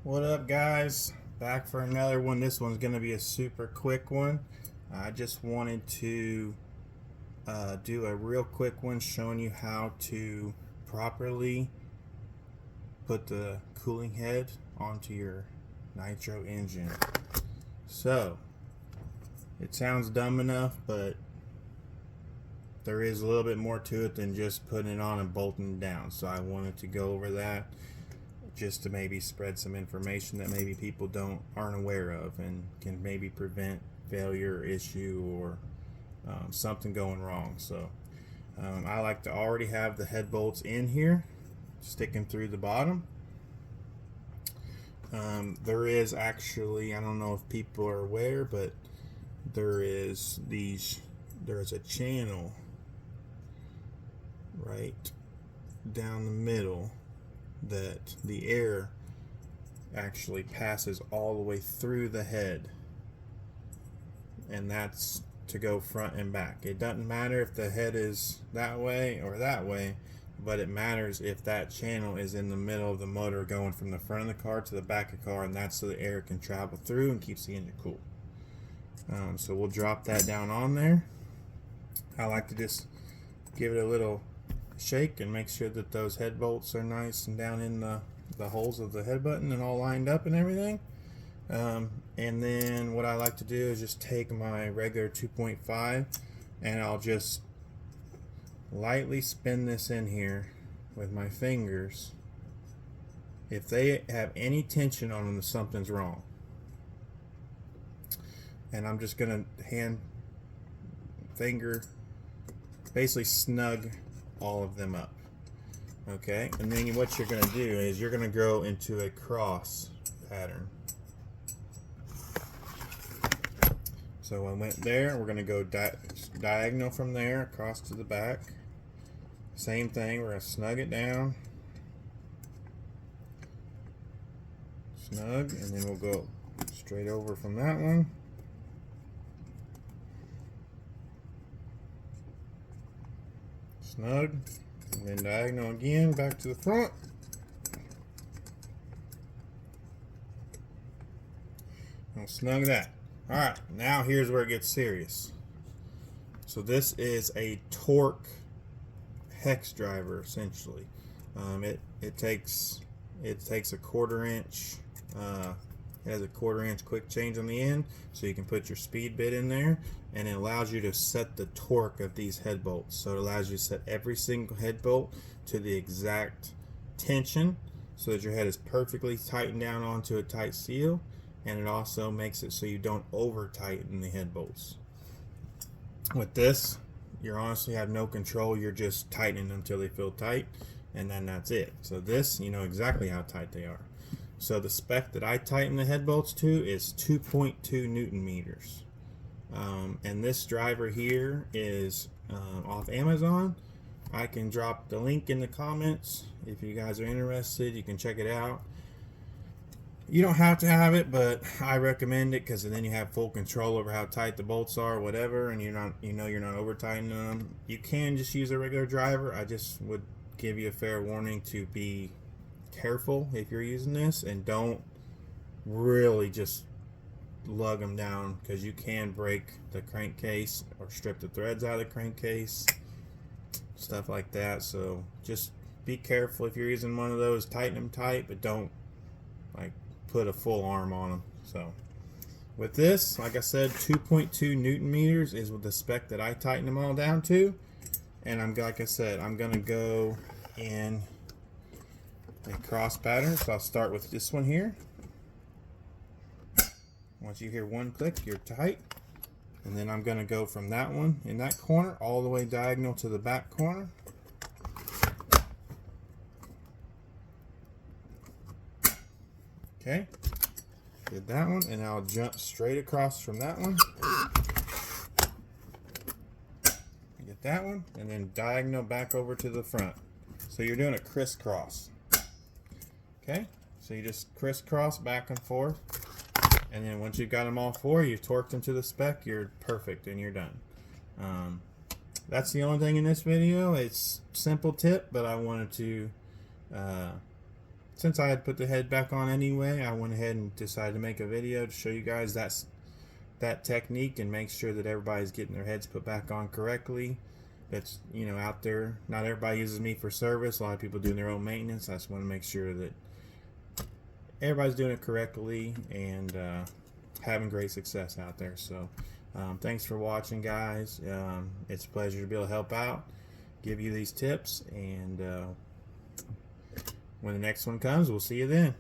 What up, guys? Back for another one. This one's going to be a super quick one. I just wanted to do a real quick one showing you how to properly put the cooling head onto your nitro engine. So, it sounds dumb enough, but there is a little bit more to it than just putting it on and bolting it down. So I wanted to go over that just to maybe spread some information that maybe people aren't aware of and can maybe prevent failure or issue or something going wrong. So I like to already have the head bolts in here sticking through the bottom. There is actually, I don't know if people are aware, but there's a channel right down the middle that the air actually passes all the way through the head, and that's to go front and back. It doesn't matter if the head is that way or that way, but it matters if that channel is in the middle of the motor going from the front of the car to the back of the car, and that's so the air can travel through and keeps the engine cool. So we'll drop that down on there. I like to just give it a little shake and make sure that those head bolts are nice and down in the holes of the head button and all lined up and everything. And then what I like to do is just take my regular 2.5 and I'll just lightly spin this in here with my fingers. If they have any tension on them, something's wrong. And I'm just gonna finger basically snug all of them up. Okay, and then what you're going to do is you're going to go into a cross pattern. So I went there, we're going to go diagonal from there across to the back. Same thing, we're going to snug it down, snug, and then we'll go straight over from that one. Snug, and then diagonal again back to the front. And snug that. Alright, now here's where it gets serious. So this is a torque hex driver essentially. It takes a 1/4 inch. It has a 1/4 inch quick change on the end, so you can put your speed bit in there, and it allows you to set the torque of these head bolts. So it allows you to set every single head bolt to the exact tension so that your head is perfectly tightened down onto a tight seal, and it also makes it so you don't over tighten the head bolts. With this, you honestly have no control. You're just tightening them until they feel tight, and then that's it. So this, you know exactly how tight they are. So the spec that I tighten the head bolts to is 2.2 Newton meters. And this driver here is off Amazon. I can drop the link in the comments. If you guys are interested, you can check it out. You don't have to have it, but I recommend it because then you have full control over how tight the bolts are, whatever, and you're not over tightening them. You can just use a regular driver. I just would give you a fair warning to be careful if you're using this, and don't really just lug them down, because you can break the crankcase or strip the threads out of the crankcase, stuff like that. So just be careful if you're using one of those. Tighten them tight, but don't like put a full arm on them. So with this, like I said, 2.2 Newton meters is with the spec that I tighten them all down to. And like I said, I'm gonna go in a cross pattern. So I'll start with this one here. Once you hear one click, you're tight. And then I'm going to go from that one in that corner all the way diagonal to the back corner. Okay, did that one, and I'll jump straight across from that one. Get that one, and then diagonal back over to the front. So you're doing a crisscross. Okay, so you just crisscross back and forth, and then once you've got them all four, you've torqued them to the spec, you're perfect and you're done. That's the only thing in this video. It's simple tip, but I wanted to since I had put the head back on anyway, I went ahead and decided to make a video to show you guys that technique and make sure that everybody's getting their heads put back on correctly. That's, you know, out there. Not everybody uses me for service. A lot of people doing their own maintenance. I just want to make sure that everybody's doing it correctly and having great success out there. So thanks for watching, guys. It's a pleasure to be able to help out, give you these tips, and when the next one comes, we'll see you then.